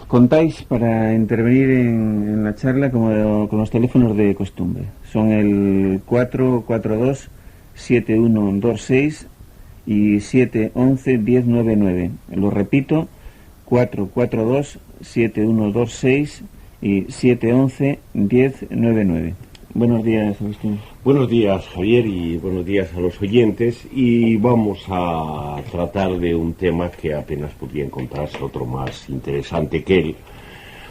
Contáis para intervenir en la charla con los teléfonos de costumbre. Son el 442-7126 y 711-1099. Lo repito, 442-7126 y 711-1099. Buenos días, Agustín. Buenos días, Javier, y buenos días a los oyentes. Y vamos a tratar de un tema que apenas podría encontrarse otro más interesante que él,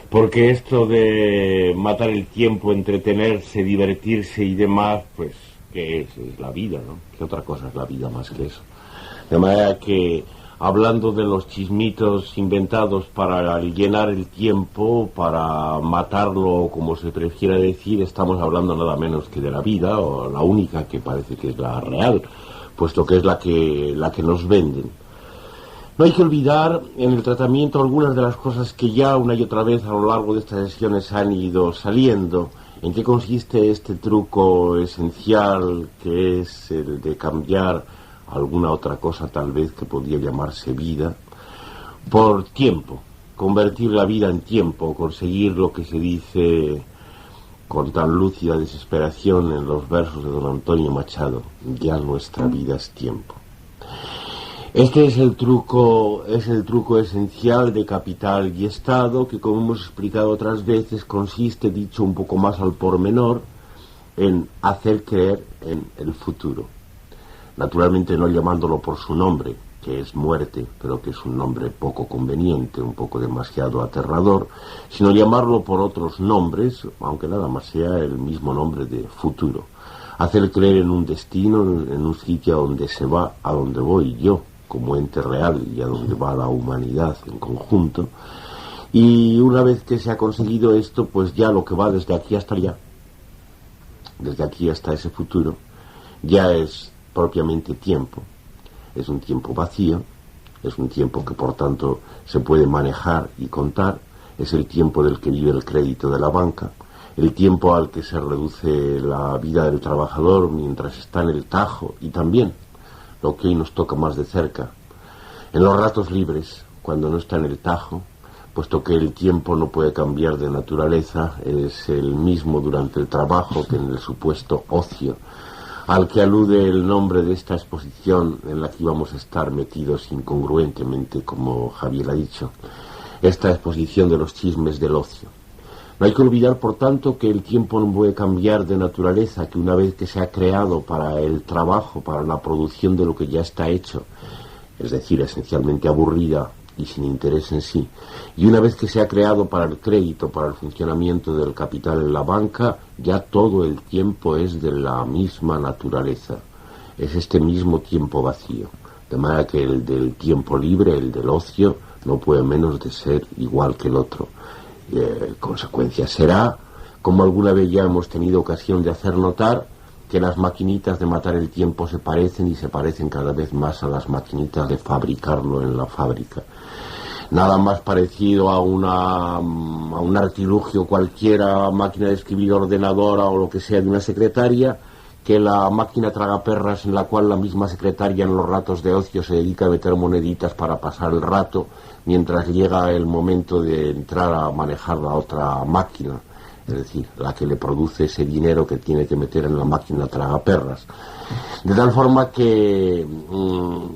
porque esto de matar el tiempo, entretenerse, divertirse y demás, pues, ¿qué es? Es la vida, ¿no? ¿Qué otra cosa es la vida más que eso? De manera que, hablando de los chismitos inventados para llenar el tiempo, para matarlo, como se prefiera decir, estamos hablando nada menos que de la vida, o la única que parece que es la real, puesto que es la que nos venden. No hay que olvidar en el tratamiento algunas de las cosas que ya una y otra vez a lo largo de estas sesiones han ido saliendo. ¿En qué consiste este truco esencial que es el de cambiar alguna otra cosa tal vez que podría llamarse vida por tiempo, convertir la vida en tiempo, conseguir lo que se dice con tan lúcida desesperación en los versos de don Antonio Machado: ya nuestra vida es tiempo? Este es el truco esencial de capital y Estado, que, como hemos explicado otras veces, consiste, dicho un poco más al pormenor, en hacer creer en el futuro. Naturalmente no llamándolo por su nombre, que es muerte, pero que es un nombre poco conveniente, un poco demasiado aterrador, sino llamarlo por otros nombres, aunque nada más sea el mismo nombre de futuro. Hacer creer en un destino, en un sitio a donde se va, a donde voy yo, como ente real, y a donde va la humanidad en conjunto. Y una vez que se ha conseguido esto, pues ya lo que va desde aquí hasta allá, desde aquí hasta ese futuro, ya es propiamente tiempo. Es un tiempo vacío, es un tiempo que por tanto se puede manejar y contar, es el tiempo del que vive el crédito de la banca, el tiempo al que se reduce la vida del trabajador mientras está en el tajo, y también lo que hoy nos toca más de cerca, en los ratos libres, cuando no está en el tajo, puesto que el tiempo no puede cambiar de naturaleza, es el mismo durante el trabajo que en el supuesto ocio, al que alude el nombre de esta exposición en la que íbamos a estar metidos incongruentemente, como Javier ha dicho, esta exposición de los chismes del ocio. No hay que olvidar, por tanto, que el tiempo no puede cambiar de naturaleza, que una vez que se ha creado para el trabajo, para la producción de lo que ya está hecho, es decir, esencialmente aburrida y sin interés en sí, y una vez que se ha creado para el crédito, para el funcionamiento del capital en la banca, ya todo el tiempo es de la misma naturaleza, es este mismo tiempo vacío, de manera que el del tiempo libre, el del ocio, no puede menos de ser igual que el otro. Consecuencia será, como alguna vez ya hemos tenido ocasión de hacer notar, que las maquinitas de matar el tiempo se parecen, y se parecen cada vez más a las maquinitas de fabricarlo en la fábrica. Nada más parecido a un artilugio cualquiera, máquina de escribir, ordenadora o lo que sea de una secretaria, que la máquina tragaperras en la cual la misma secretaria en los ratos de ocio se dedica a meter moneditas para pasar el rato, mientras llega el momento de entrar a manejar la otra máquina, es decir, la que le produce ese dinero que tiene que meter en la máquina tragaperras. De tal forma que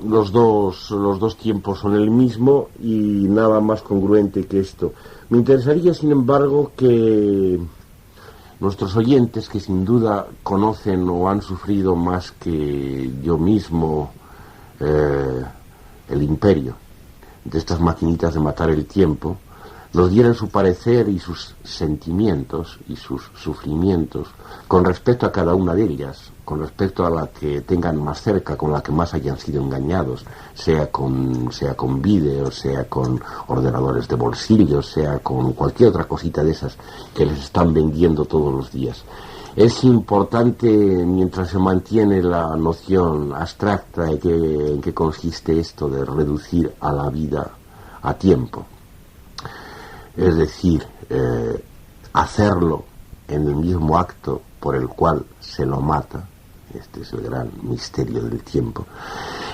los dos tiempos son el mismo, y nada más congruente que esto. Me interesaría, sin embargo, que nuestros oyentes, que sin duda conocen o han sufrido más que yo mismo el imperio de estas maquinitas de matar el tiempo, nos dieran su parecer y sus sentimientos y sus sufrimientos con respecto a cada una de ellas, con respecto a la que tengan más cerca, con la que más hayan sido engañados, sea con vídeo, sea con ordenadores de bolsillo, sea con cualquier otra cosita de esas que les están vendiendo todos los días. Es importante, mientras se mantiene la noción abstracta en que consiste esto de reducir a la vida a tiempo, es decir, hacerlo en el mismo acto por el cual se lo mata. Este es el gran misterio del tiempo.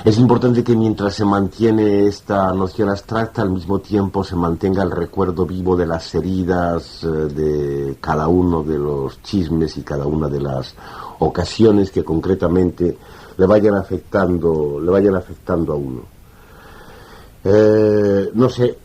Es importante que mientras se mantiene esta noción abstracta, al mismo tiempo se mantenga el recuerdo vivo de las heridas de cada uno de los chismes y cada una de las ocasiones que concretamente le vayan afectando a uno. No sé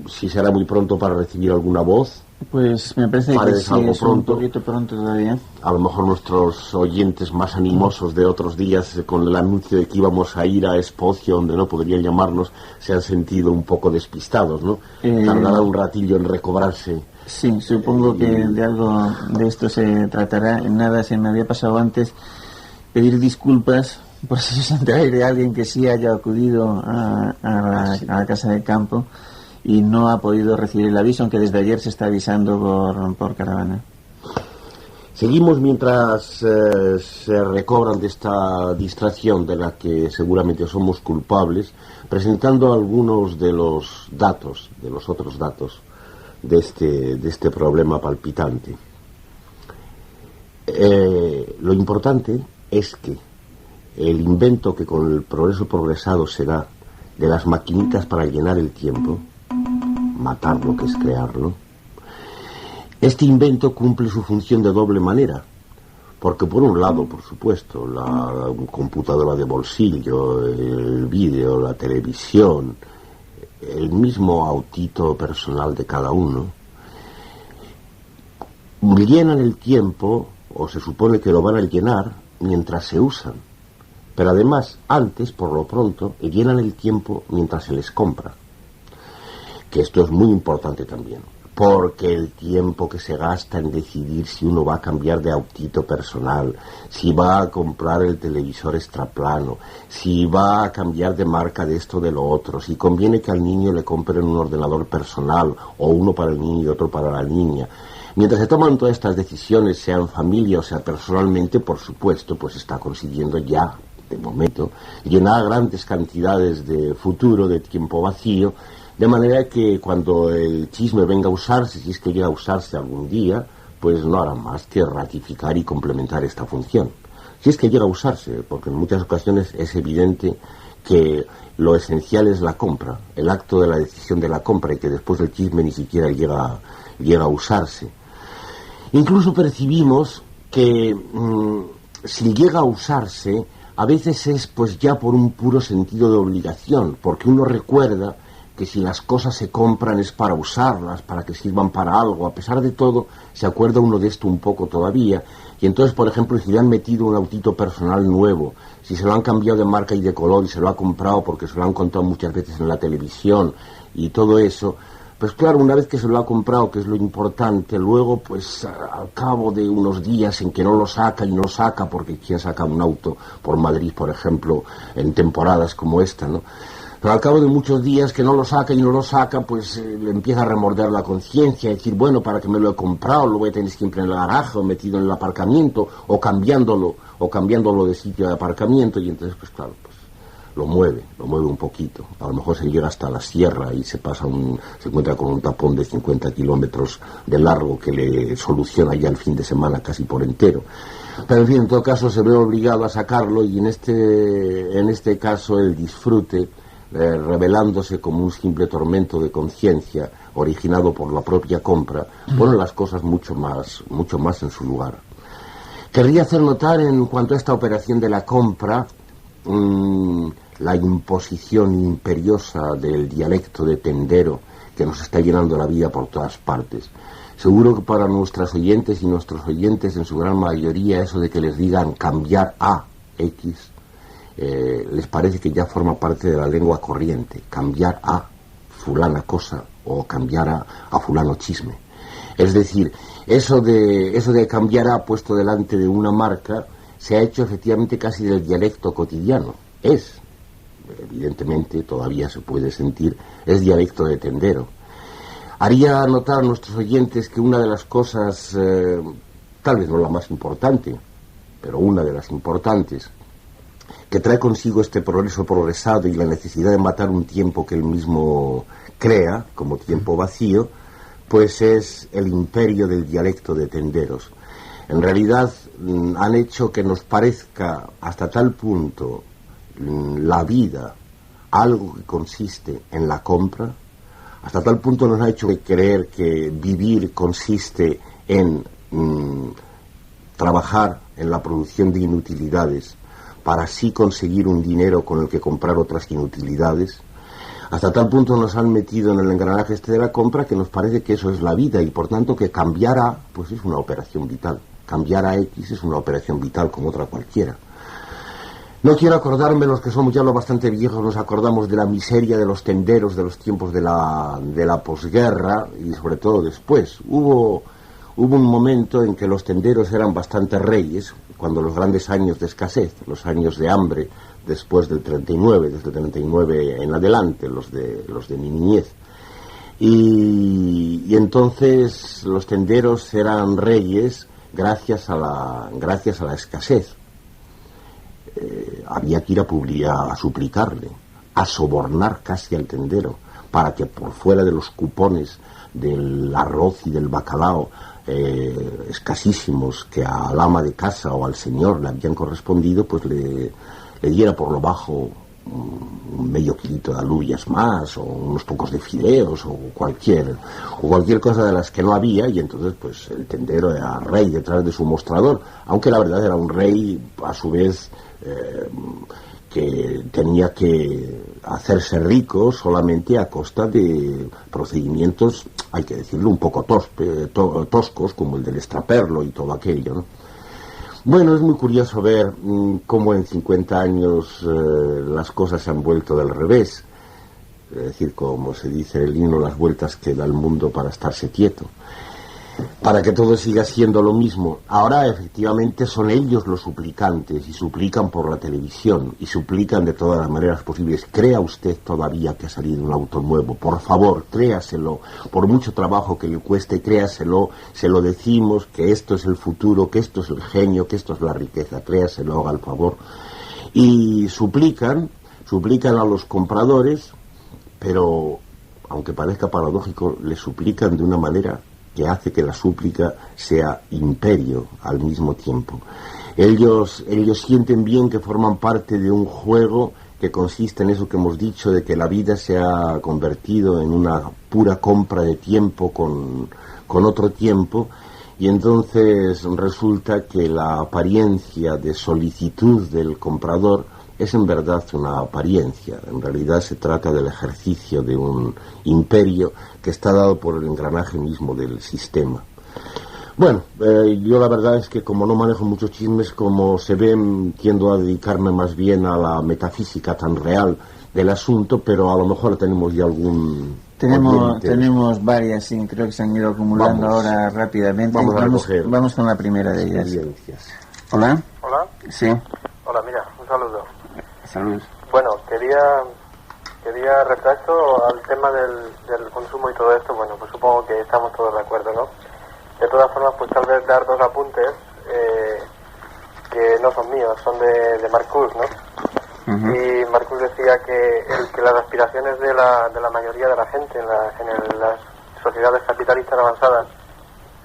si será muy pronto para recibir alguna voz. Pues me parece que sí, algo es pronto. un poquito pronto todavía. A lo mejor nuestros oyentes más animosos de otros días, con el anuncio de que íbamos a ir a Espocio, donde no podrían llamarnos, se han sentido un poco despistados, ¿no? Tardará un ratillo en recobrarse. Sí, supongo que de algo de esto se tratará. En nada se me había pasado antes pedir disculpas por si se de alguien que sí haya acudido a la casa de campo y no ha podido recibir el aviso, aunque desde ayer se está avisando por caravana. Seguimos mientras se recobran de esta distracción de la que seguramente somos culpables, presentando algunos de los otros datos de este problema palpitante. Lo importante es que el invento que con el progreso progresado se da de las maquinitas para llenar el tiempo, matar lo que es crearlo, este invento cumple su función de doble manera, porque por un lado, por supuesto, la computadora de bolsillo, el vídeo, la televisión, el mismo autito personal de cada uno, llenan el tiempo, o se supone que lo van a llenar, mientras se usan. Pero además, antes, por lo pronto, llenan el tiempo mientras se les compra. Que esto es muy importante también, porque el tiempo que se gasta en decidir si uno va a cambiar de autito personal, si va a comprar el televisor extraplano, si va a cambiar de marca de esto de lo otro, si conviene que al niño le compren un ordenador personal, o uno para el niño y otro para la niña. Mientras se toman todas estas decisiones, sea en familia o sea personalmente, por supuesto, pues está consiguiendo ya, de momento, llenar grandes cantidades de futuro, de tiempo vacío, de manera que cuando el chisme venga a usarse, si es que llega a usarse algún día, pues no hará más que ratificar y complementar esta función. Si es que llega a usarse, porque en muchas ocasiones es evidente que lo esencial es la compra, el acto de la decisión de la compra, y que después el chisme ni siquiera llega a usarse. Incluso percibimos que si llega a usarse, a veces es pues ya por un puro sentido de obligación, porque uno recuerda que si las cosas se compran es para usarlas, para que sirvan para algo. A pesar de todo, se acuerda uno de esto un poco todavía. Y entonces, por ejemplo, si le han metido un autito personal nuevo, si se lo han cambiado de marca y de color y se lo ha comprado porque se lo han contado muchas veces en la televisión y todo eso, pues claro, una vez que se lo ha comprado, que es lo importante, luego pues al cabo de unos días en que no lo saca y no saca, porque ¿quién saca un auto por Madrid, por ejemplo, en temporadas como esta, ¿no? Pero al cabo de muchos días que no lo saca y no lo saca, pues le empieza a remorder la conciencia, decir, bueno, ¿para qué me lo he comprado? Lo voy a tener siempre en el garaje, o metido en el aparcamiento, o cambiándolo de sitio de aparcamiento, y entonces, pues claro, pues lo mueve un poquito. A lo mejor se llega hasta la sierra y se encuentra con un tapón de 50 kilómetros de largo que le soluciona ya el fin de semana casi por entero. Pero en fin, en todo caso se ve obligado a sacarlo, y en este caso el disfrute, revelándose como un simple tormento de conciencia originado por la propia compra, ponen las cosas mucho más en su lugar. Querría hacer notar en cuanto a esta operación de la compra, la imposición imperiosa del dialecto de tendero que nos está llenando la vida por todas partes. Seguro que para nuestras oyentes y nuestros oyentes, en su gran mayoría, eso de que les digan cambiar a X, les parece que ya forma parte de la lengua corriente, cambiar a fulana cosa o cambiar a fulano chisme. Es decir, eso de cambiar a puesto delante de una marca se ha hecho efectivamente casi del dialecto cotidiano. Evidentemente todavía se puede sentir, es dialecto de tendero. Haría notar a nuestros oyentes que una de las cosas, tal vez no la más importante, pero una de las importantes, que trae consigo este progreso progresado y la necesidad de matar un tiempo que él mismo crea, como tiempo vacío, pues es el imperio del dialecto de tenderos. En realidad han hecho que nos parezca hasta tal punto la vida algo que consiste en la compra, hasta tal punto nos ha hecho creer que vivir consiste en trabajar en la producción de inutilidades para así conseguir un dinero con el que comprar otras inutilidades. Hasta tal punto nos han metido en el engranaje de la compra que nos parece que eso es la vida y por tanto que cambiar A pues es una operación vital. Cambiar a X es una operación vital como otra cualquiera. No quiero acordarme, los que somos ya lo bastante viejos, nos acordamos de la miseria de los tenderos de los tiempos de la posguerra y sobre todo después. Hubo un momento en que los tenderos eran bastante reyes, cuando los grandes años de escasez, los años de hambre, después del 39, desde el 39 en adelante, los de mi niñez. Y entonces los tenderos eran reyes gracias a la escasez. Había que ir a suplicarle, a sobornar casi al tendero, para que por fuera de los cupones del arroz y del bacalao escasísimos que al ama de casa o al señor le habían correspondido, pues le diera por lo bajo un medio kilito de alubias más, o unos pocos de fideos, o cualquier cosa de las que no había, y entonces pues el tendero era rey detrás de su mostrador, aunque la verdad era un rey a su vez que tenía que hacerse rico solamente a costa de procedimientos, hay que decirlo, un poco toscos, como el del extraperlo y todo aquello, ¿no? Bueno, es muy curioso ver cómo en 50 años las cosas se han vuelto del revés. Es decir, como se dice en el himno, las vueltas que da el mundo para estarse quieto. Para que todo siga siendo lo mismo. Ahora efectivamente son ellos los suplicantes y suplican por la televisión y suplican de todas las maneras posibles. ¿Crea usted todavía que ha salido un auto nuevo? Por favor, créaselo. Por mucho trabajo que le cueste, créaselo. Se lo decimos, que esto es el futuro, que esto es el genio, que esto es la riqueza. Créaselo, haga el favor. Y suplican a los compradores, pero aunque parezca paradójico, le suplican de una manera que hace que la súplica sea imperio al mismo tiempo. Ellos sienten bien que forman parte de un juego que consiste en eso que hemos dicho, de que la vida se ha convertido en una pura compra de tiempo con otro tiempo, y entonces resulta que la apariencia de solicitud del comprador es en verdad una apariencia. En realidad se trata del ejercicio de un imperio que está dado por el engranaje mismo del sistema. Bueno, yo la verdad es que como no manejo muchos chismes, como se ven, tiendo a dedicarme más bien a la metafísica tan real del asunto, pero a lo mejor tenemos ya algún... Tenemos varias, sí, creo que se han ido acumulando ahora rápidamente. Vamos con la primera de ellas. Hola. Hola. Sí. Hola, mira, un saludo. Salud. Bueno, quería respecto al tema del consumo y todo esto, bueno, pues supongo que estamos todos de acuerdo, ¿no? De todas formas, pues tal vez dar dos apuntes que no son míos, son de Marcuse, ¿no? Uh-huh. Y Marcuse decía que las aspiraciones de la mayoría de la gente en las sociedades capitalistas avanzadas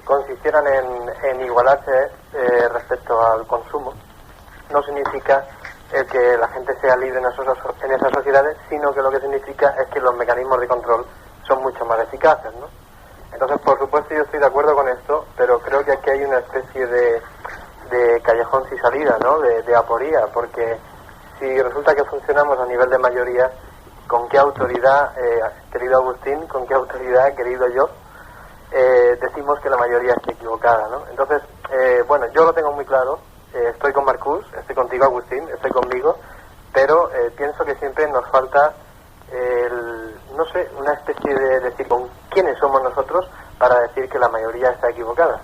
consistieran en igualarse respecto al consumo, no significa el que la gente sea libre en esas sociedades, sino que lo que significa es que los mecanismos de control son mucho más eficaces, ¿no? Entonces, por supuesto, yo estoy de acuerdo con esto, pero creo que aquí hay una especie de callejón sin salida, ¿no? De aporía, porque si resulta que funcionamos a nivel de mayoría, ¿con qué autoridad, querido Agustín, con qué autoridad, querido yo, decimos que la mayoría está equivocada, ¿no? Entonces, bueno, yo lo tengo muy claro. Estoy con Marcuse, estoy contigo, Agustín, estoy conmigo, pero pienso que siempre nos falta no sé, una especie de decir con quiénes somos nosotros para decir que la mayoría está equivocada.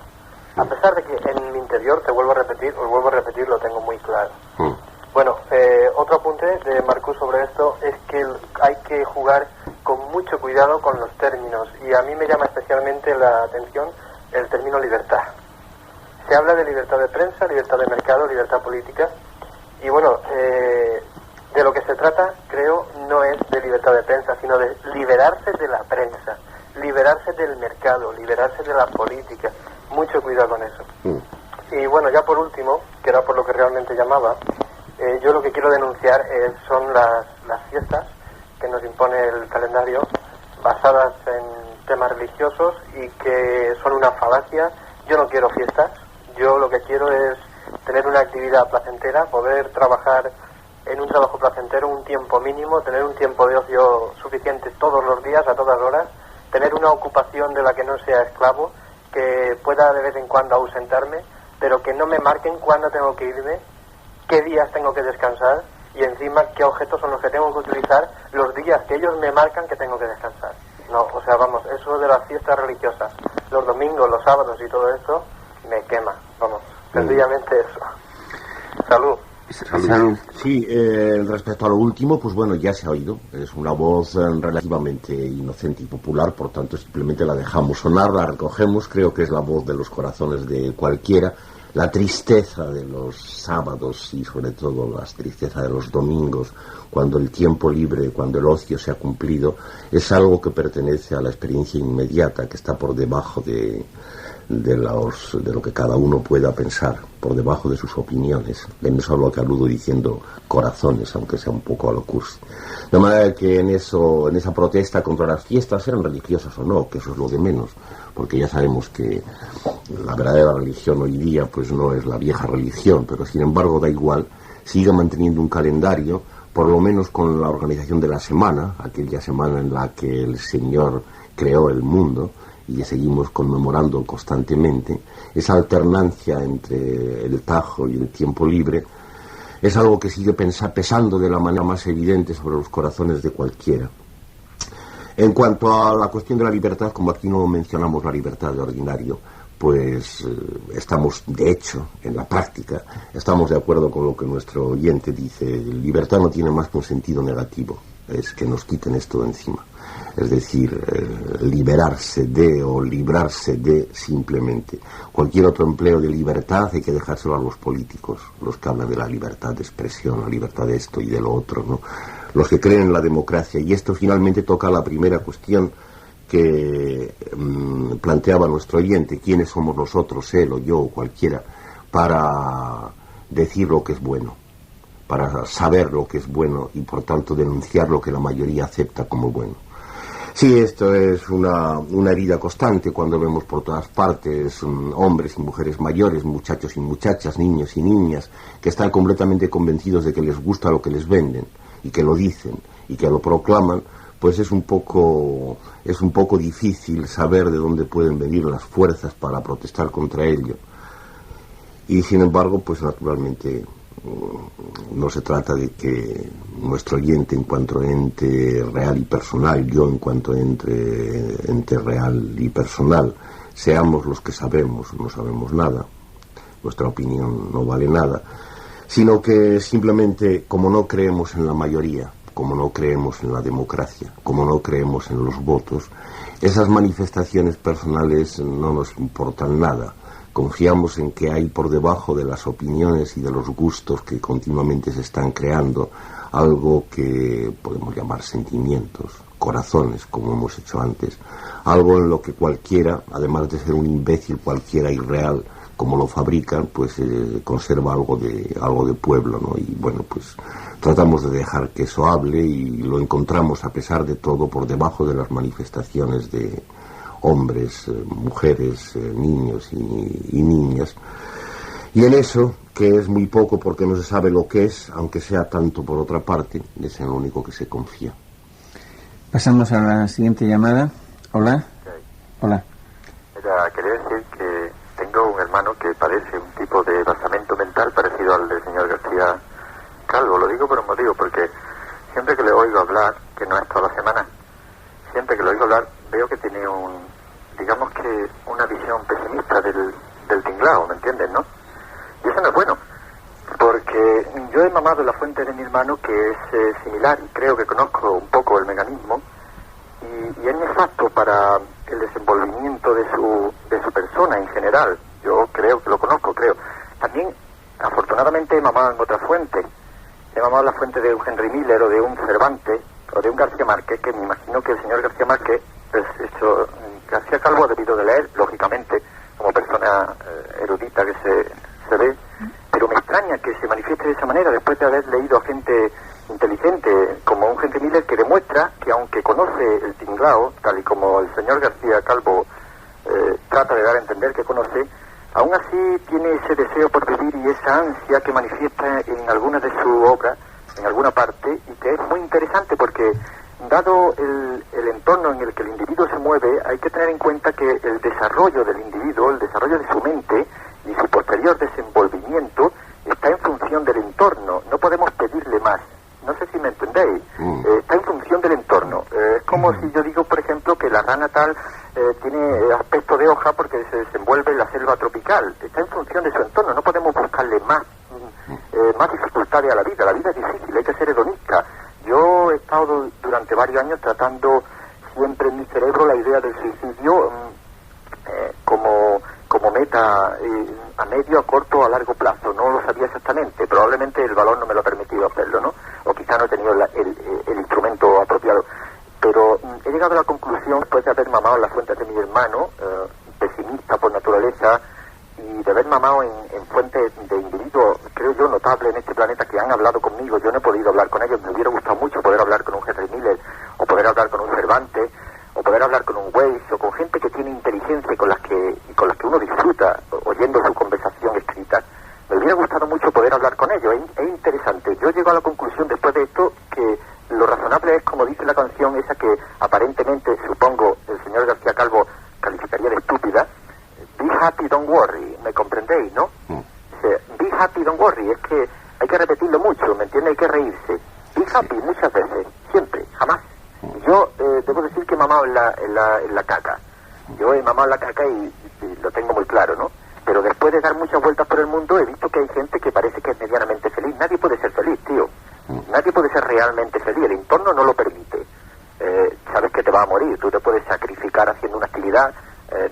A pesar de que en mi interior, os vuelvo a repetir, lo tengo muy claro. Bueno, otro apunte de Marcuse sobre esto es que hay que jugar con mucho cuidado con los términos, y a mí me llama especialmente la atención el término libertad. Se habla de libertad de prensa, libertad de mercado, libertad política, y bueno, de lo que se trata, creo, no es de libertad de prensa, sino de liberarse de la prensa, liberarse del mercado, liberarse de la política. Mucho cuidado con eso. Y bueno, ya por último, que era por lo que realmente llamaba, Yo lo que quiero denunciar son las fiestas que nos impone el calendario, basadas en temas religiosos y que son una falacia. Yo no quiero fiestas, yo lo que quiero es tener una actividad placentera, poder trabajar en un trabajo placentero un tiempo mínimo, tener un tiempo de ocio suficiente todos los días, a todas horas, tener una ocupación de la que no sea esclavo, que pueda de vez en cuando ausentarme, pero que no me marquen cuándo tengo que irme, qué días tengo que descansar y encima qué objetos son los que tengo que utilizar los días que ellos me marcan que tengo que descansar. No, o sea, vamos, eso de las fiestas religiosas, los domingos, los sábados y todo esto, me quema, vamos, sencillamente eso. Salud. Salud. Sí, respecto a lo último, pues bueno, ya se ha oído. Es una voz relativamente inocente y popular, por tanto simplemente la dejamos sonar, la recogemos. Creo que es la voz de los corazones de cualquiera. La tristeza de los sábados y sobre todo la tristeza de los domingos, cuando el tiempo libre, cuando el ocio se ha cumplido, es algo que pertenece a la experiencia inmediata, que está por debajo de lo que cada uno pueda pensar, por debajo de sus opiniones. En eso lo que aludo diciendo corazones, aunque sea un poco a lo cursi. De manera que en esa protesta contra las fiestas, sean religiosas o no, que eso es lo de menos, porque ya sabemos que la verdadera religión hoy día pues no es la vieja religión, pero sin embargo da igual, sigue manteniendo un calendario, por lo menos con la organización de la semana, aquella semana en la que el Señor creó el mundo, y que seguimos conmemorando constantemente. Esa alternancia entre el tajo y el tiempo libre es algo que sigue pesando de la manera más evidente sobre los corazones de cualquiera. En cuanto a la cuestión de la libertad, como aquí no mencionamos la libertad de ordinario, pues estamos, de hecho, en la práctica, estamos de acuerdo con lo que nuestro oyente dice. Libertad no tiene más que un sentido negativo, es que nos quiten esto de encima. Es decir, liberarse de o librarse de simplemente. Cualquier otro empleo de libertad hay que dejárselo a los políticos, los que hablan de la libertad de expresión, la libertad de esto y de lo otro, ¿no? Los que creen en la democracia. Y esto finalmente toca la primera cuestión que planteaba nuestro oyente: ¿quiénes somos nosotros, él o yo o cualquiera, para decir lo que es bueno, para saber lo que es bueno y por tanto denunciar lo que la mayoría acepta como bueno? Sí, esto es una herida constante cuando vemos por todas partes hombres y mujeres mayores, muchachos y muchachas, niños y niñas, que están completamente convencidos de que les gusta lo que les venden y que lo dicen y que lo proclaman. Pues es un poco difícil saber de dónde pueden venir las fuerzas para protestar contra ello. Y sin embargo, pues naturalmente no se trata de que nuestro oyente, en cuanto ente real y personal, yo en cuanto ente real y personal, seamos los que sabemos. No sabemos nada, nuestra opinión no vale nada, sino que simplemente, como no creemos en la mayoría, como no creemos en la democracia, como no creemos en los votos, esas manifestaciones personales no nos importan nada. Confiamos en que hay por debajo de las opiniones y de los gustos que continuamente se están creando algo que podemos llamar sentimientos, corazones, como hemos hecho antes, algo en lo que cualquiera, además de ser un imbécil cualquiera irreal, como lo fabrican, pues conserva algo de pueblo, ¿no? Y bueno, pues tratamos de dejar que eso hable y lo encontramos, a pesar de todo, por debajo de las manifestaciones de hombres, mujeres, niños y niñas. Y en eso, que es muy poco porque no se sabe lo que es, aunque sea tanto por otra parte, es en lo único que se confía. Pasamos a la siguiente llamada. Hola. Hola. Quería decir que tengo un hermano que padece un tipo de basamento mental parecido al del señor García Calvo. Lo digo por un motivo, porque siempre que le oigo hablar, que no es toda la semana, siempre que lo oigo hablar veo que tiene digamos que una visión pesimista del tinglao, ¿me entiendes, no? Y eso no es bueno, porque yo he mamado la fuente de mi hermano, que es similar, y creo que conozco un poco el mecanismo, y es nefasto para el desenvolvimiento de su persona en general. Yo creo que lo conozco, creo. También, afortunadamente, he mamado en otra fuente. He mamado la fuente de un Henry Miller o de un Cervantes o de un García Márquez, que me imagino que el señor García Márquez, pues eso, García Calvo ha debido de leer, lógicamente, como persona erudita que se ve, pero pero me extraña que se manifieste de esa manera después de haber leído a gente inteligente como un Henry Miller, que demuestra que aunque conoce el tinglao, tal y como el señor García Calvo trata de dar a entender que conoce, aún así tiene ese deseo por vivir y esa ansia que manifiesta en alguna de sus obras, en alguna parte, y que es muy interesante porque, dado el entorno en el que el individuo se mueve, hay que tener en cuenta que el desarrollo del individuo, el desarrollo de su mente y su posterior desenvolvimiento está en función del entorno. No podemos pedirle más. No sé si me entendéis. Está en función del entorno. Es como si yo digo, por ejemplo, que la rana tal tiene aspecto de hoja porque se desenvuelve en la selva tropical. Está en función de su entorno. No podemos buscarle más dificultades a la vida. La vida es difícil, hay que ser hedonista. Yo he estado durante varios años tratando siempre en mi cerebro la idea del suicidio como meta a medio, a corto o a largo plazo. No lo sabía exactamente. Probablemente el valor no me lo ha permitido hacerlo, ¿no? O quizá no he tenido el instrumento apropiado. Pero he llegado a la conclusión, después de haber mamado en las fuentes de mi hermano, pesimista por naturaleza, y de haber mamado en fuentes de individuos, creo yo, notables en este planeta que han hablado conmigo. Yo no he podido hablar con ellos. Me hubiera gustado mucho poder hablar con un Henry Miller, o poder hablar con un Cervantes, o poder hablar con un Weiss, o con gente que tiene inteligencia y con las que uno disfruta oyendo su conversación escrita. Me hubiera gustado mucho poder hablar con ellos. Es interesante. Yo llego a la conclusión después de esto que lo razonable es, como dice la canción esa que aparentemente, supongo, el señor García Calvo calificaría de estúpida: be happy, don't worry. ¿Me comprendéis, no? Dice, be happy, don't worry. Es que hay que repetirlo mucho, ¿me entiende? Hay que reírse. Be happy muchas veces, siempre, jamás. Yo debo decir que he mamado en la caca. Yo he mamado en la caca y lo tengo muy claro, ¿no? Pero después de dar muchas vueltas por el mundo he visto que hay gente que parece que es medianamente feliz. Nadie puede ser feliz, tío. Nadie puede ser realmente feliz. El entorno no lo permite. Sabes que te vas a morir. Tú te puedes sacrificar haciendo una actividad,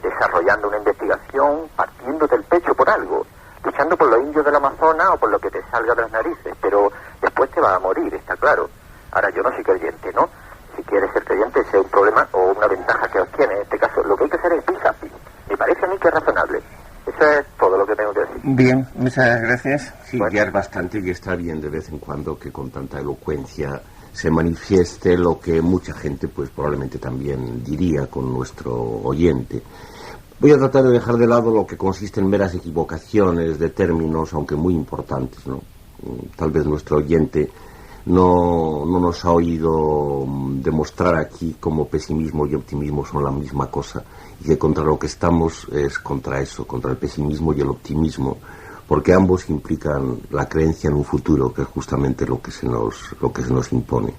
desarrollando una investigación, partiendo del pecho por algo, luchando por los indios del Amazonas o por lo que te salga de las narices. Pero después te vas a morir, está claro. Ahora, yo no soy creyente, ¿no? Si quieres ser creyente, ese es un problema o una ventaja que obtiene. En este caso, lo que hay que hacer es be happy. Me parece a mí que es razonable. Eso es todo lo que tengo que decir. Bien, muchas gracias. Sí, ya es bastante y está bien de vez en cuando que con tanta elocuencia se manifieste lo que mucha gente pues probablemente también diría con nuestro oyente. Voy a tratar de dejar de lado lo que consiste en meras equivocaciones de términos, aunque muy importantes, ¿no? Tal vez nuestro oyente no nos ha oído demostrar aquí cómo pesimismo y optimismo son la misma cosa, y que contra lo que estamos es contra eso, contra el pesimismo y el optimismo, porque ambos implican la creencia en un futuro, que es justamente lo que se nos impone.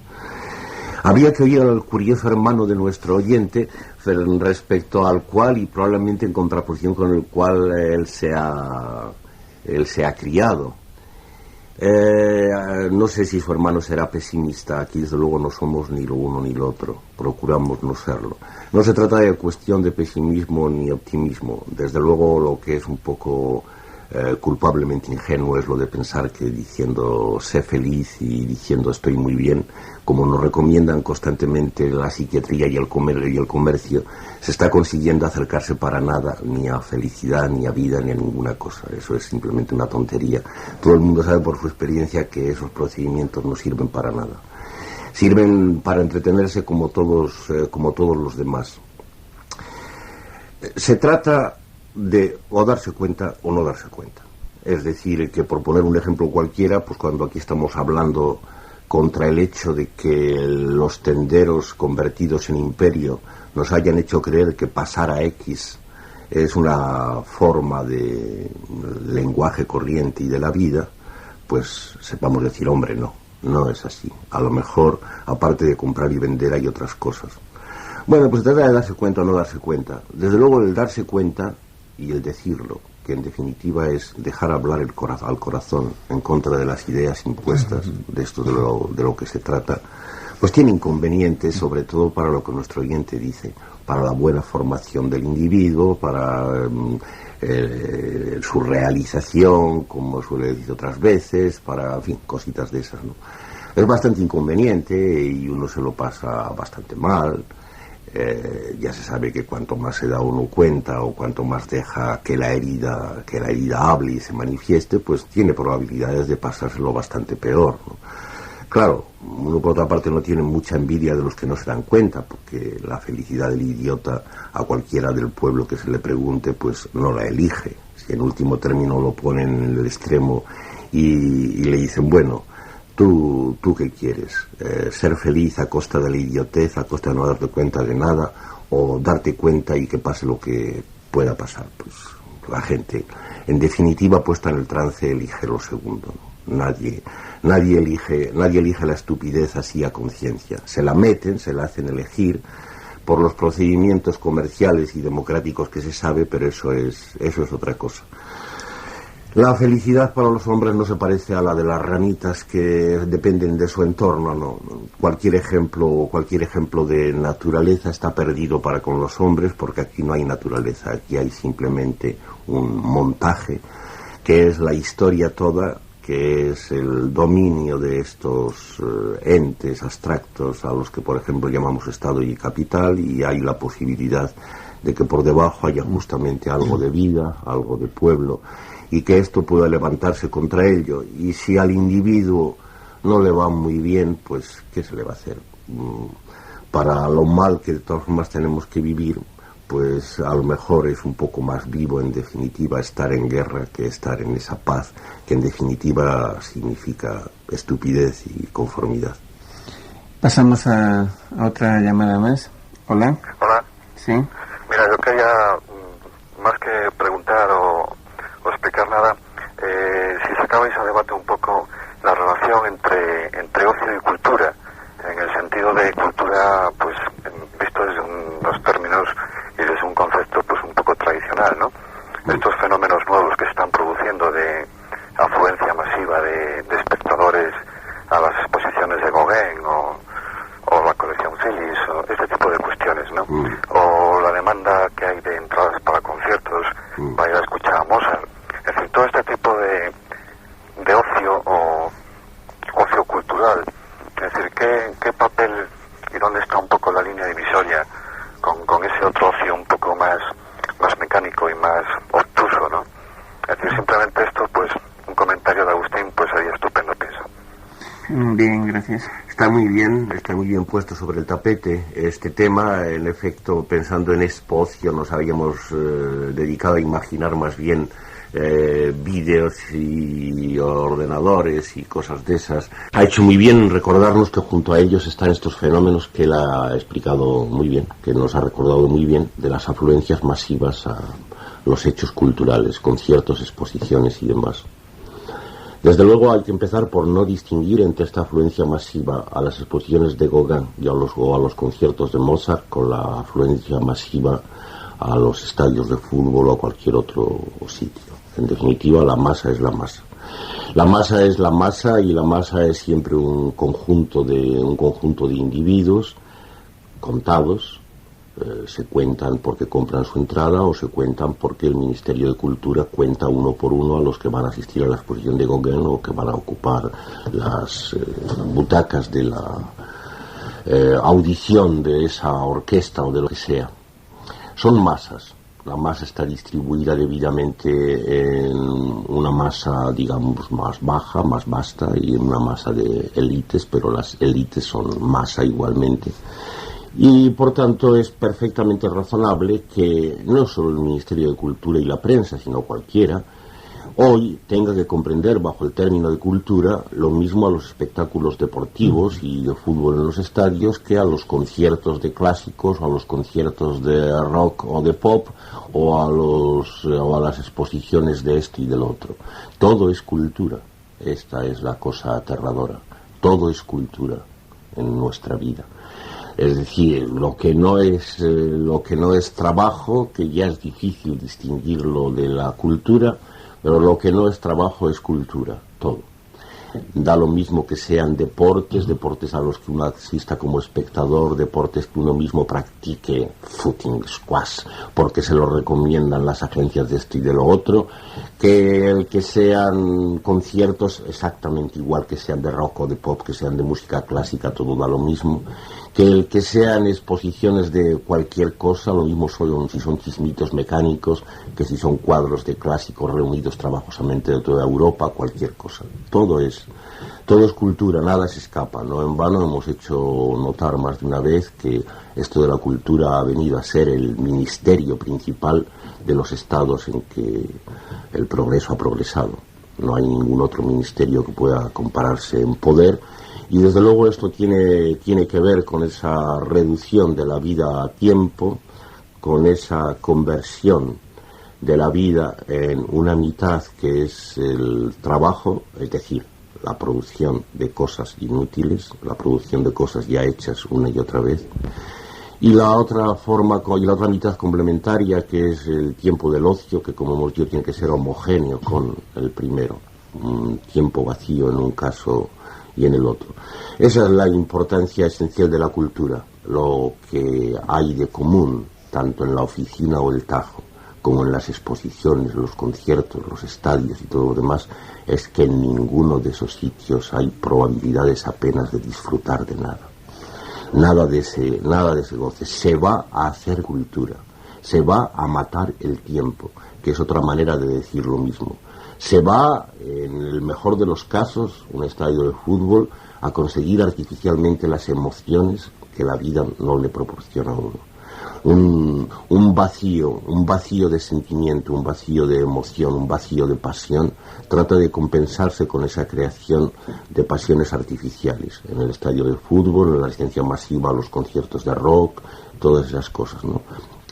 Habría que oír al curioso hermano de nuestro oyente respecto al cual, y probablemente en contraposición con el cual él se ha criado. No sé si su hermano será pesimista. Aquí desde luego no somos ni lo uno ni lo otro, procuramos no serlo. No se trata de cuestión de pesimismo ni optimismo. Desde luego lo que es un poco culpablemente ingenuo es lo de pensar que diciendo sé feliz y diciendo estoy muy bien, como nos recomiendan constantemente la psiquiatría y el comercio, se está consiguiendo acercarse para nada ni a felicidad, ni a vida, ni a ninguna cosa. Eso es simplemente una tontería. Todo el mundo sabe por su experiencia que esos procedimientos no sirven para nada. Sirven para entretenerse como todos los demás. Se trata de o darse cuenta o no darse cuenta. Es decir, que por poner un ejemplo cualquiera, pues cuando aquí estamos hablando contra el hecho de que los tenderos convertidos en imperio nos hayan hecho creer que pasar a X es una forma de lenguaje corriente y de la vida, pues sepamos decir, hombre, no es así. A lo mejor, aparte de comprar y vender, hay otras cosas. Bueno, pues trata de darse cuenta o no darse cuenta. Desde luego el darse cuenta y el decirlo, que en definitiva es dejar hablar al corazón en contra de las ideas impuestas, de esto de lo que se trata, pues tiene inconvenientes, sobre todo para lo que nuestro oyente dice, para la buena formación del individuo, para su realización, como suele decir otras veces, para, en fin, cositas de esas, ¿no? Es bastante inconveniente y uno se lo pasa bastante mal. Ya se sabe que cuanto más se da uno cuenta o cuanto más deja que la herida hable y se manifieste, pues tiene probabilidades de pasárselo bastante peor, ¿no? Claro, uno por otra parte no tiene mucha envidia de los que no se dan cuenta, porque la felicidad del idiota a cualquiera del pueblo que se le pregunte, pues no la elige. Si en último término lo ponen en el extremo y le dicen, bueno, ¿Tú qué quieres? ¿Ser feliz a costa de la idiotez, a costa de no darte cuenta de nada? ¿O darte cuenta y que pase lo que pueda pasar? Pues la gente, en definitiva, puesta en el trance, elige lo segundo, ¿no? Nadie elige la estupidez así a conciencia. Se la meten, se la hacen elegir por los procedimientos comerciales y democráticos que se sabe, pero eso es otra cosa. La felicidad para los hombres no se parece a la de las ranitas que dependen de su entorno, no. Cualquier ejemplo de naturaleza está perdido para con los hombres, porque aquí no hay naturaleza, aquí hay simplemente un montaje, que es la historia toda, que es el dominio de estos entes abstractos a los que, por ejemplo, llamamos Estado y capital, y hay la posibilidad de que por debajo haya justamente algo de vida, algo de pueblo, y que esto pueda levantarse contra ello. Y si al individuo no le va muy bien, pues ¿qué se le va a hacer? Para lo mal que de todas formas tenemos que vivir, pues a lo mejor es un poco más vivo, en definitiva, estar en guerra que estar en esa paz, que en definitiva significa estupidez y conformidad. Pasamos a otra llamada más. Hola. Hola. Sí. Mira, yo quería, más que preguntar o explicar nada, si sacabais a debate un poco la relación entre ocio y cultura, en el sentido de cultura, pues visto desde unos términos y desde un concepto pues un poco tradicional, ¿no? Estos fenómenos nuevos que se están produciendo de afluencia masiva de espectadores a las exposiciones de Gauguin o la colección Phillies, o este tipo de cuestiones, ¿no? O la demanda que hay de entradas para conciertos para ir a escuchar a Mozart. Es decir, todo este tipo de ocio o ocio cultural. Es decir, ¿qué papel y dónde está un poco la línea divisoria con ese otro ocio un poco más mecánico y más obtuso, ¿no? Es decir, simplemente esto, pues, un comentario de Agustín, pues sería estupendo, pienso. Bien, gracias. Está muy bien puesto sobre el tapete este tema. En efecto, pensando en Expo Ocio, nos habíamos dedicado a imaginar más bien vídeos y ordenadores y cosas de esas. Ha hecho muy bien recordarnos que junto a ellos están estos fenómenos que él ha explicado muy bien, que nos ha recordado muy bien, de las afluencias masivas a los hechos culturales, conciertos, exposiciones y demás. Desde luego hay que empezar por no distinguir entre esta afluencia masiva a las exposiciones de Gauguin y a los conciertos de Mozart con la afluencia masiva a los estadios de fútbol o a cualquier otro sitio. En definitiva, la masa es la masa. La masa es la masa, y la masa es siempre un conjunto de individuos contados. Se cuentan porque compran su entrada, o se cuentan porque el Ministerio de Cultura cuenta uno por uno a los que van a asistir a la exposición de Gauguin o que van a ocupar las butacas de la audición de esa orquesta o de lo que sea. Son masas. La masa está distribuida debidamente en una masa, digamos, más baja, más vasta, y en una masa de élites, pero las élites son masa igualmente. Y por tanto es perfectamente razonable que no solo el Ministerio de Cultura y la prensa, sino cualquiera, hoy tenga que comprender bajo el término de cultura lo mismo a los espectáculos deportivos y de fútbol en los estadios que a los conciertos de clásicos, o a los conciertos de rock o de pop, o a las exposiciones de esto y del otro. Todo es cultura. Esta es la cosa aterradora. Todo es cultura en nuestra vida. Es decir, lo que no es trabajo, que ya es difícil distinguirlo de la cultura, pero lo que no es trabajo es cultura, todo. Da lo mismo que sean deportes a los que uno asista como espectador, deportes que uno mismo practique, footing, squash, porque se lo recomiendan las agencias de esto y de lo otro, que sean conciertos exactamente igual, que sean de rock o de pop, que sean de música clásica, todo da lo mismo, que el que sean exposiciones de cualquier cosa, lo mismo son, si son chismitos mecánicos, que si son cuadros de clásicos reunidos trabajosamente de toda Europa, cualquier cosa. Todo es cultura, nada se escapa. No en vano hemos hecho notar más de una vez que esto de la cultura ha venido a ser el ministerio principal de los estados en que el progreso ha progresado. No hay ningún otro ministerio que pueda compararse en poder, y desde luego esto tiene que ver con esa reducción de la vida a tiempo, con esa conversión de la vida en una mitad que es el trabajo, es decir, la producción de cosas inútiles, la producción de cosas ya hechas una y otra vez, y la otra forma, y la otra mitad complementaria, que es el tiempo del ocio, que como hemos dicho tiene que ser homogéneo con el primero, un tiempo vacío en un caso y en el otro. Esa es la importancia esencial de la cultura, lo que hay de común tanto en la oficina o el tajo como en las exposiciones, los conciertos, los estadios y todo lo demás, es que en ninguno de esos sitios hay probabilidades apenas de disfrutar de nada. Nada de ese goce. Se va a hacer cultura, se va a matar el tiempo, que es otra manera de decir lo mismo. Se va, en el mejor de los casos, un estadio de fútbol, a conseguir artificialmente las emociones que la vida no le proporciona a uno. Un vacío de sentimiento, un vacío de emoción, un vacío de pasión, trata de compensarse con esa creación de pasiones artificiales. En el estadio de fútbol, en la asistencia masiva a los conciertos de rock, todas esas cosas, ¿no?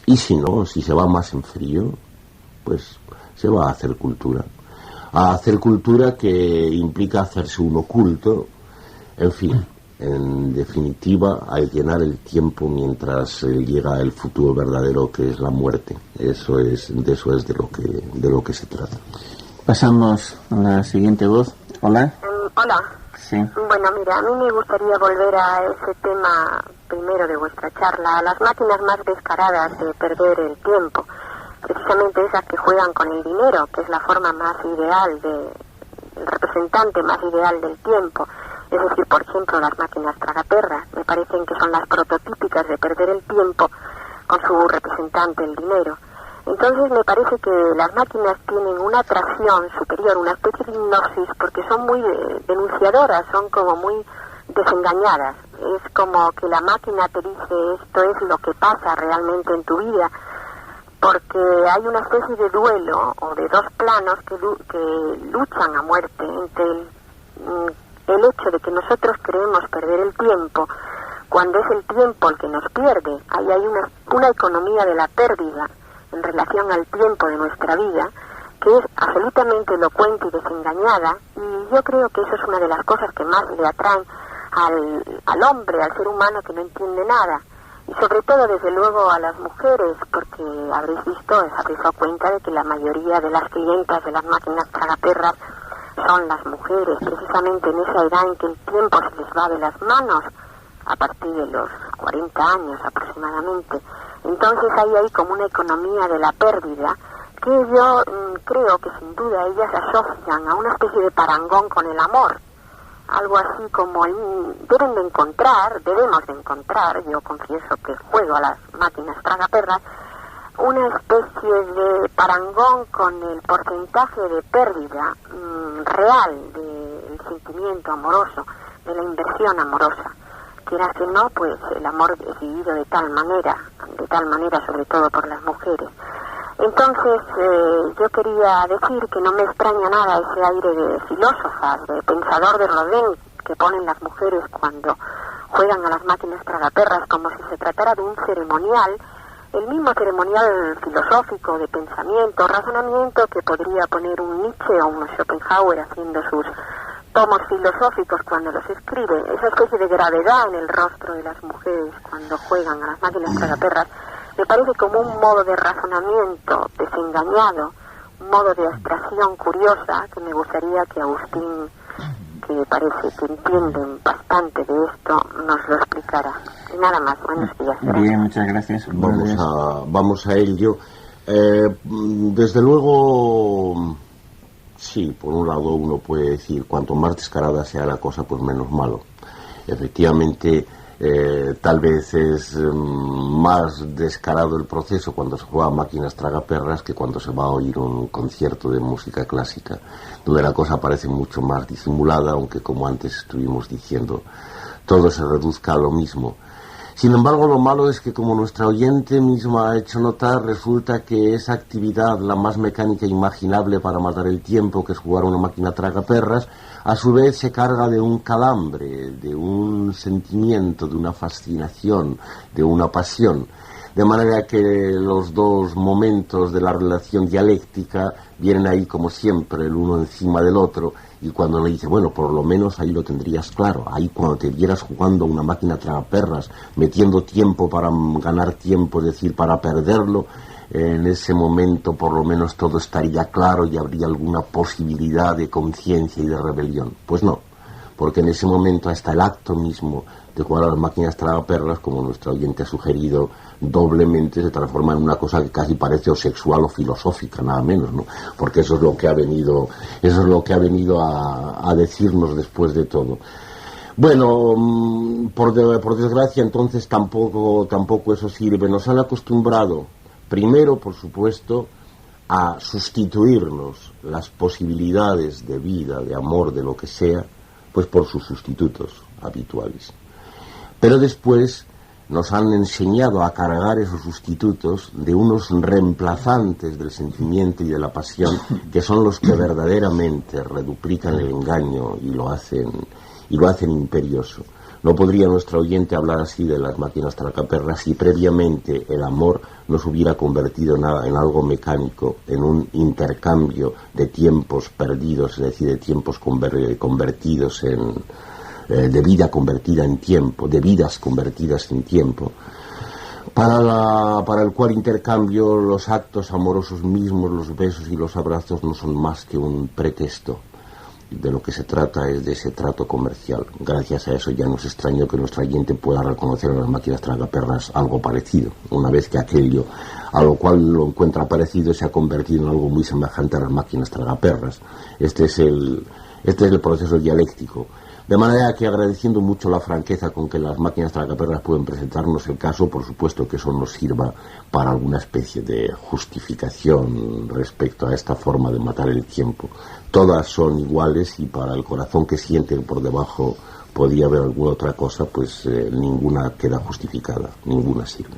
Y si no, si se va más en frío, pues se va a hacer cultura. A hacer cultura que implica hacerse un oculto, en fin. En definitiva, a llenar el tiempo mientras llega el futuro verdadero, que es la muerte. De eso es de lo que se trata. Pasamos a la siguiente voz. Hola. Hola. Sí. Bueno, mira, a mí me gustaría volver a ese tema primero de vuestra charla, a las máquinas más descaradas de perder el tiempo. Precisamente esas que juegan con el dinero, que es la forma más ideal el representante más ideal del tiempo. Es decir, por ejemplo, las máquinas tragaperras me parecen que son las prototípicas de perder el tiempo con su representante, el dinero. Entonces me parece que las máquinas tienen una atracción superior, una especie de hipnosis, porque son muy denunciadoras, son como muy desengañadas. Es como que la máquina te dice esto es lo que pasa realmente en tu vida, porque hay una especie de duelo o de dos planos que luchan a muerte entre el hecho de que nosotros queremos perder el tiempo, cuando es el tiempo el que nos pierde. Ahí hay una economía de la pérdida en relación al tiempo de nuestra vida, que es absolutamente elocuente y desengañada, y yo creo que eso es una de las cosas que más le atraen al hombre, al ser humano que no entiende nada, y sobre todo, desde luego, a las mujeres, porque habréis dado cuenta de que la mayoría de las clientas de las máquinas tragaperras son las mujeres, precisamente en esa edad en que el tiempo se les va de las manos, a partir de los 40 años aproximadamente. Entonces hay ahí como una economía de la pérdida, que yo creo que sin duda ellas asocian a una especie de parangón con el amor. Algo así como debemos de encontrar, yo confieso que juego a las máquinas tragaperras, una especie de parangón con el porcentaje de pérdida real del sentimiento amoroso, de la inversión amorosa. Quieras que no, pues el amor es vivido de tal manera sobre todo por las mujeres. Entonces yo quería decir que no me extraña nada ese aire de filósofas, de pensador de Rodin que ponen las mujeres cuando juegan a las máquinas tragaperras, como si se tratara de un ceremonial, el mismo ceremonial filosófico de pensamiento, razonamiento que podría poner un Nietzsche o un Schopenhauer haciendo sus tomos filosóficos cuando los escribe. Esa especie de gravedad en el rostro de las mujeres cuando juegan a las máquinas tragaperras me parece como un modo de razonamiento desengañado, un modo de abstracción curiosa que me gustaría que Agustín, que parece que entienden bastante de esto, nos lo explicara. Y nada más, buenos días. Bien, muchas gracias. Vamos a ello. Desde luego, sí, por un lado uno puede decir, cuanto más descarada sea la cosa, pues menos malo. Efectivamente, Tal vez es más descarado el proceso cuando se juega a máquinas tragaperras que cuando se va a oír un concierto de música clásica, donde la cosa parece mucho más disimulada, aunque como antes estuvimos diciendo, todo se reduzca a lo mismo. Sin embargo, lo malo es que, como nuestra oyente misma ha hecho notar, resulta que esa actividad, la más mecánica imaginable para matar el tiempo, que es jugar a una máquina tragaperras, a su vez se carga de un calambre, de un sentimiento, de una fascinación, de una pasión. De manera que los dos momentos de la relación dialéctica vienen ahí como siempre, el uno encima del otro, y cuando le dice, bueno, por lo menos ahí lo tendrías claro, ahí cuando te vieras jugando a una máquina tragaperras, metiendo tiempo para ganar tiempo, es decir, para perderlo, en ese momento por lo menos todo estaría claro y habría alguna posibilidad de conciencia y de rebelión. Pues no, porque en ese momento hasta el acto mismo de jugar a las máquinas tragaperras, como nuestro oyente ha sugerido, doblemente se transforma en una cosa que casi parece o sexual o filosófica, nada menos, ¿no? Porque eso es lo que ha venido a decirnos después de todo. Bueno, por desgracia, entonces tampoco eso sirve. Nos han acostumbrado, primero, por supuesto, a sustituirnos las posibilidades de vida, de amor, de lo que sea, pues por sus sustitutos habituales. Pero después nos han enseñado a cargar esos sustitutos de unos reemplazantes del sentimiento y de la pasión, que son los que verdaderamente reduplican el engaño y lo hacen imperioso. No podría nuestro oyente hablar así de las máquinas tragaperras si previamente el amor no se hubiera convertido en algo mecánico, en un intercambio de tiempos perdidos, es decir, de tiempos convertidos de vida convertida en tiempo, de vidas convertidas en tiempo, para el cual intercambio los actos amorosos mismos, los besos y los abrazos no son más que un pretexto. De lo que se trata es de ese trato comercial. Gracias a eso ya no es extraño que nuestro oyente pueda reconocer en las máquinas tragaperras algo parecido, una vez que aquello a lo cual lo encuentra parecido se ha convertido en algo muy semejante a las máquinas tragaperras. Este es el proceso dialéctico. De manera que, agradeciendo mucho la franqueza con que las máquinas tragaperras pueden presentarnos el caso, por supuesto que eso nos sirva para alguna especie de justificación respecto a esta forma de matar el tiempo. Todas son iguales y para el corazón que siente por debajo podía haber alguna otra cosa, pues ninguna queda justificada, ninguna sirve.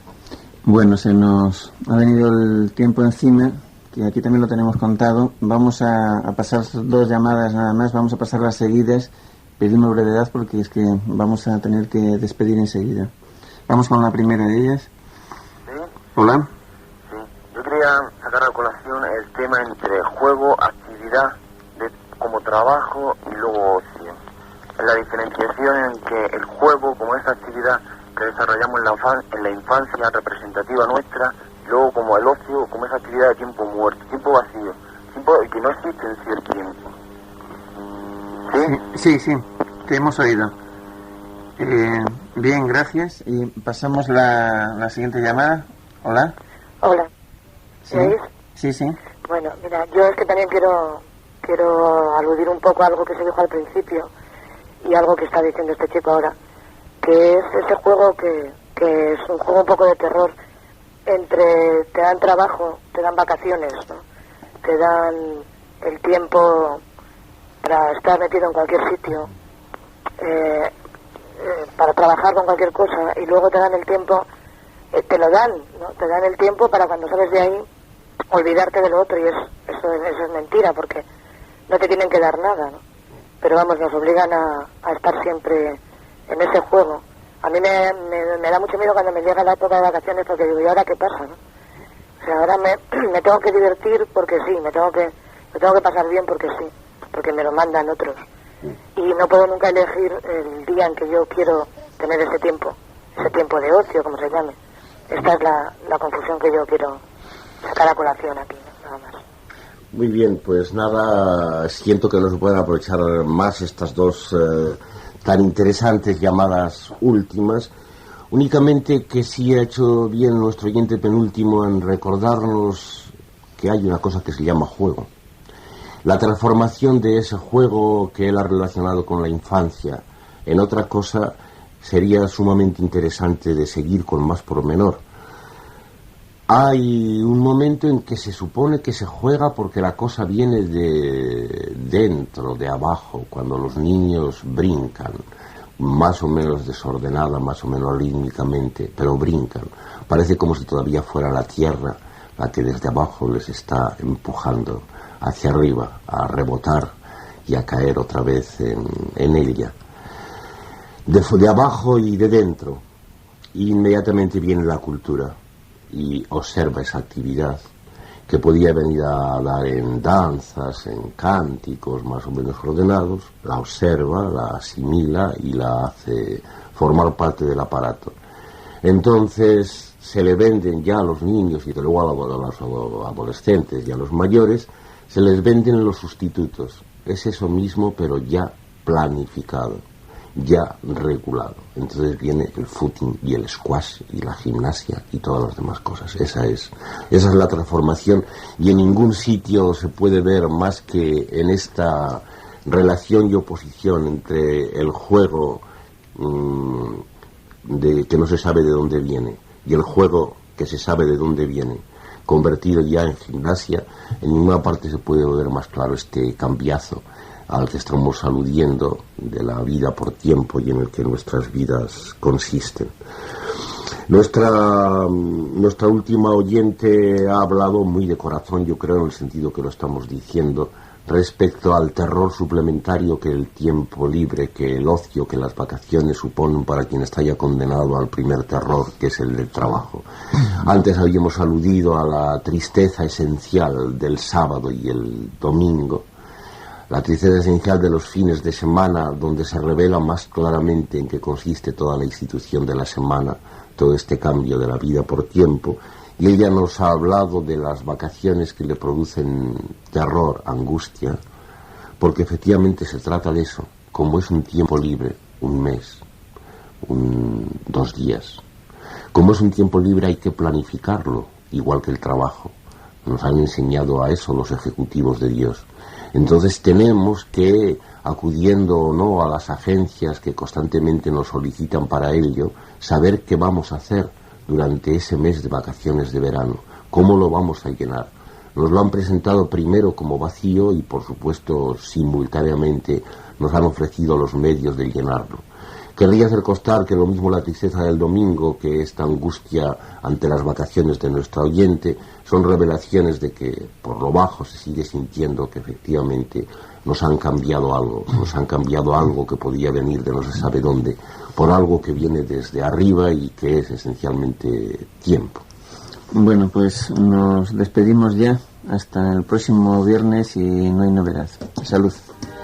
Bueno, se nos ha venido el tiempo encima, que aquí también lo tenemos contado. Vamos a pasar 2 llamadas nada más, vamos a pasarlas seguidas. Pedimos brevedad porque es que vamos a tener que despedir enseguida. Vamos con la primera de ellas. ¿Sí? Hola. Sí, yo quería sacar a colación el tema entre juego, actividad como trabajo y luego ocio. La diferenciación en que el juego, como esa actividad que desarrollamos en la infancia representativa nuestra, y luego como el ocio, como esa actividad de tiempo muerto, tiempo vacío, tiempo que no existe en sí el tiempo. Sí, te hemos oído. Bien, gracias. Y pasamos la siguiente llamada. Hola. Hola. ¿Sí? ¿Me oís? Sí. Bueno, mira, yo es que también quiero aludir un poco a algo que se dijo al principio y algo que está diciendo este chico ahora, que es ese juego que es un juego un poco de terror entre te dan trabajo, te dan vacaciones, ¿no? Te dan el tiempo para estar metido en cualquier sitio, para trabajar con cualquier cosa, y luego te dan el tiempo, te lo dan, ¿no? Te dan el tiempo para cuando sales de ahí olvidarte de lo otro, y eso es mentira, porque no te tienen que dar nada, ¿no? Pero vamos, nos obligan a estar siempre en ese juego. A mí me da mucho miedo cuando me llega la época de vacaciones, porque digo, ¿y ahora qué pasa, no? O sea, ahora me tengo que divertir porque sí, me tengo que pasar bien porque sí, porque me lo mandan otros. Y no puedo nunca elegir el día en que yo quiero tener ese tiempo de ocio, como se llame. Esta es la confusión que yo quiero sacar a colación aquí, ¿no? Nada más. Muy bien, pues nada, siento que no se puedan aprovechar más estas 2 tan interesantes llamadas últimas. Únicamente que sí ha hecho bien nuestro oyente penúltimo en recordarnos que hay una cosa que se llama juego. La transformación de ese juego que él ha relacionado con la infancia en otra cosa sería sumamente interesante de seguir con más pormenor. Hay un momento en que se supone que se juega porque la cosa viene de dentro, de abajo, cuando los niños brincan, más o menos desordenada, más o menos rítmicamente, pero brincan. Parece como si todavía fuera la tierra la que desde abajo les está empujando hacia arriba, a rebotar y a caer otra vez en ella. De abajo y de dentro, inmediatamente viene la cultura y observa esa actividad que podía venir a dar en danzas, en cánticos más o menos ordenados, la observa, la asimila y la hace formar parte del aparato. Entonces se le venden ya a los niños y luego a los adolescentes y a los mayores, se les venden los sustitutos. Es eso mismo, pero ya planificado, ya regulado. Entonces viene el footing y el squash y la gimnasia y todas las demás cosas. Esa es la transformación, y en ningún sitio se puede ver más que en esta relación y oposición entre el juego que no se sabe de dónde viene y el juego que se sabe de dónde viene, convertido ya en gimnasia. En ninguna parte se puede ver más claro este cambiazo al que estamos aludiendo de la vida por tiempo y en el que nuestras vidas consisten. Nuestra última oyente ha hablado muy de corazón, yo creo, en el sentido que lo estamos diciendo, respecto al terror suplementario que el tiempo libre, que el ocio, que las vacaciones suponen para quien está ya condenado al primer terror, que es el del trabajo. Antes habíamos aludido a la tristeza esencial del sábado y el domingo, la tristeza esencial de los fines de semana, donde se revela más claramente en qué consiste toda la institución de la semana, todo este cambio de la vida por tiempo. Y ella nos ha hablado de las vacaciones que le producen terror, angustia, porque efectivamente se trata de eso. Como es un tiempo libre, un mes, 2 días. Como es un tiempo libre hay que planificarlo, igual que el trabajo. Nos han enseñado a eso los ejecutivos de Dios. Entonces tenemos que, acudiendo o no a las agencias que constantemente nos solicitan para ello, saber qué vamos a hacer durante ese mes de vacaciones de verano, cómo lo vamos a llenar. Nos lo han presentado primero como vacío y, por supuesto, simultáneamente nos han ofrecido los medios de llenarlo. Querría hacer constar que lo mismo la tristeza del domingo que esta angustia ante las vacaciones de nuestra oyente son revelaciones de que por lo bajo se sigue sintiendo que efectivamente nos han cambiado algo que podía venir de no se sabe dónde, por algo que viene desde arriba y que es esencialmente tiempo. Bueno, pues nos despedimos ya hasta el próximo viernes y no hay novedad. Salud.